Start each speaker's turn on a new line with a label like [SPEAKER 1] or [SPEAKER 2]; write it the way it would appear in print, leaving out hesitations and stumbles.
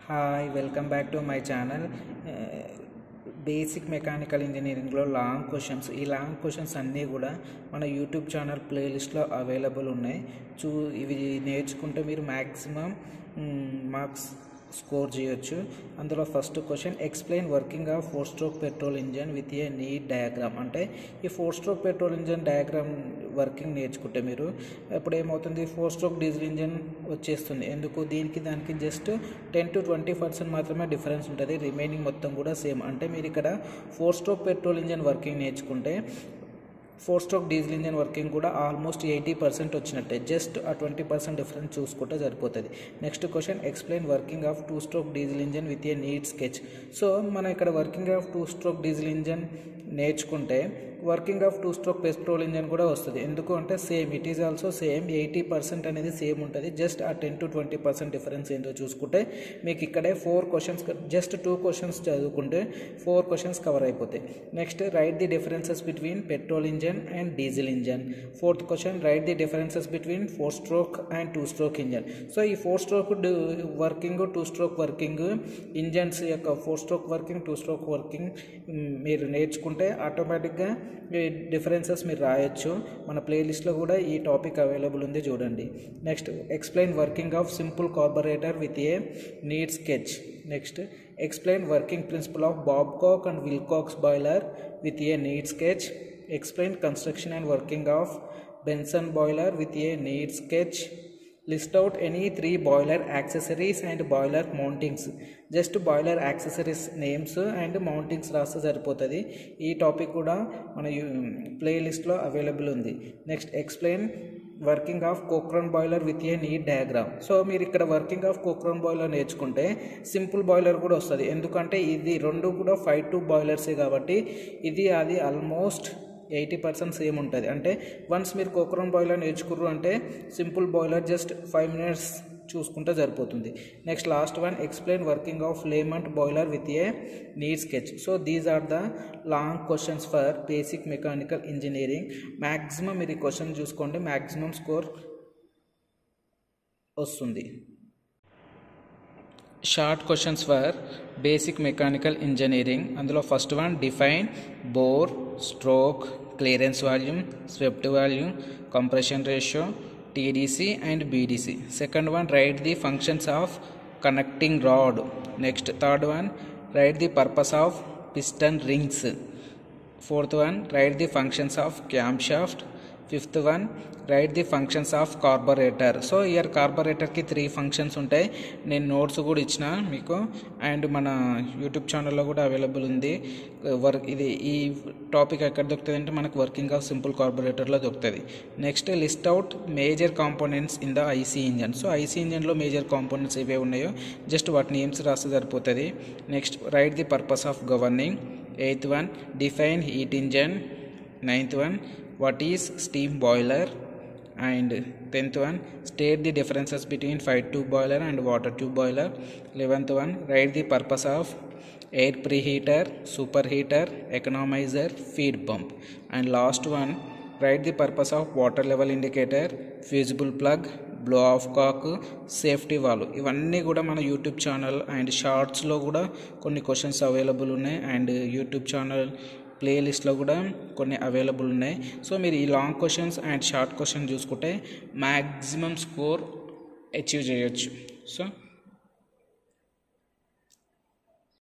[SPEAKER 1] Hi welcome back to my channel. Basic mechanical ఇంజనీరింగ్లో long questions, ఈ long questions అన్నీ కూడా మన యూట్యూబ్ ఛానల్ ప్లేలిస్ట్లో అవైలబుల్ ఉన్నాయి. ఇవి నేర్చుకుంటే మీరు మ్యాక్సిమం మార్క్స్ స్కోర్ చేయొచ్చు. అందులో first question, explain working of 4-stroke petrol engine with a neat diagram. అంటే ఈ 4-stroke petrol engine diagram working నేర్చుకుంటే మీరు ఇప్పుడు ఏమవుతుంది, 4-stroke డీజిల్ ఇంజన్ వచ్చేస్తుంది. ఎందుకు, దానికి జస్ట్ 10 to 20% మాత్రమే డిఫరెన్స్ ఉంటుంది, రిమైనింగ్ మొత్తం కూడా సేమ్. అంటే మీరు ఇక్కడ 4-stroke పెట్రోల్ ఇంజన్ వర్కింగ్ నేర్చుకుంటే 4-stroke డీజిల్ ఇంజన్ వర్కింగ్ కూడా ఆల్మోస్ట్ 80% వచ్చినట్టే. జస్ట్ ఆ 20% డిఫరెన్స్ చూసుకుంటే సరిపోతుంది. Next question, explain working of 2-stroke diesel engine with a neat sketch. So మనం ఇక్కడ working of 2-stroke diesel engine నేర్చుకుంటే working of 2-stroke petrol engine కూడా వస్తుంది. ఎందుకు అంటే same, it is also same, 80% అనేది సేమ్ ఉంటుంది. జస్ట్ ఆ 10 to 20% డిఫరెన్స్ ఏంటో చూసుకుంటే మీకు ఇక్కడే 4 క్వశ్చన్స్, జస్ట్ 2 క్వశ్చన్స్ చదువుకుంటే 4 క్వశ్చన్స్ కవర్ అయిపోతాయి. Next, write the differences between petrol engine and diesel engine. Fourth question, right the differences between 4-stroke and 2-stroke engine. So ఈ 4-stroke working, 2-stroke working engines యొక్క 4-stroke working, 2-stroke working మీరు నేర్చుకుంటే ఆటోమేటిక్గా differences మీరు రాయొచ్చు. మన ప్లేలిస్ట్లో కూడా ఈ టాపిక్ అవైలబుల్ ఉంది, చూడండి. Next, explain working of simple carburettor with a neat sketch. Next, explain working principle of Babcock and Wilcox boiler with a neat sketch. Explain construction and working of Benson boiler with a neat sketch. List out any 3 boiler accessories and boiler mountings. Just boiler accessories names and mountings రాస్తే సరిపోతుంది. ఈ topic కూడా మన ప్లేలిస్ట్లో available ఉంది. Next, explain working of Cochran boiler with a neat diagram. So మీరు ఇక్కడ working of Cochran boiler నేర్చుకుంటే సింపుల్ బాయిలర్ కూడా వస్తుంది. ఎందుకంటే ఇది రెండు కూడా 5-2 బాయిలర్సే కాబట్టి ఇది అది ఆల్మోస్ట్ 80% సేమ్ ఉంటుంది. అంటే వన్స్ మీరు కోక్రాన్ బాయిలర్ నేర్చుకుర్రు అంటే సింపుల్ బాయిలర్ జస్ట్ 5 minutes చూసుకుంటే సరిపోతుంది. Next, last one, explain working of Lamont boiler with a neat sketch. So these are the long questions for basic mechanical engineering. Maximum మీరు ఈ question చూసుకోండి, maximum score వస్తుంది. Short questions for basic mechanical engineering. అందులో first one, define bore, stroke, clearance volume, swept volume, compression ratio, TDC and BDC. Second one, write the functions of connecting rod. Next, third one, write the purpose of piston rings. Fourth one, write the functions of camshaft. Fifth one, write the functions of carburettor. So here కార్బొరేటర్కి 3 functions ఉంటాయి. నేను notes కూడా ఇచ్చిన మీకు, and మన YouTube ఛానల్లో కూడా available ఉంది. ఇది ఈ టాపిక్ ఎక్కడ దొరుకుతుంది అంటే మనకు వర్కింగ్ ఆఫ్ సింపుల్ కార్బొరేటర్లో దొరుకుతుంది. Next, list out major components in the IC engine. So IC ఇంజన్లో మేజర్ కాంపోనెంట్స్ ఏవే ఉన్నాయో జస్ట్ వాటి నేమ్స్ రాస్తే సరిపోతుంది. Next, write the purpose of governing. Eighth one, define heat engine. Ninth one, what is steam boiler. And 10th one, state the differences between fire tube boiler and water tube boiler. 11th one, write the purpose of air preheater, superheater, economizer, feed pump. And last one, write the purpose of water level indicator, fusible plug, blow off cock, safety valve. ఇవన్నీ కూడా మన YouTube channel and షార్ట్స్లో కూడా కొన్ని questions available ఉన్నాయి, and YouTube channel ప్లేలిస్ట్లో కూడా కొన్ని అవైలబుల్ ఉన్నాయి. సో మీరు ఈ long questions and short question చూసుకుంటే మ్యాక్సిమం స్కోర్ అచీవ్ చేయొచ్చు. సో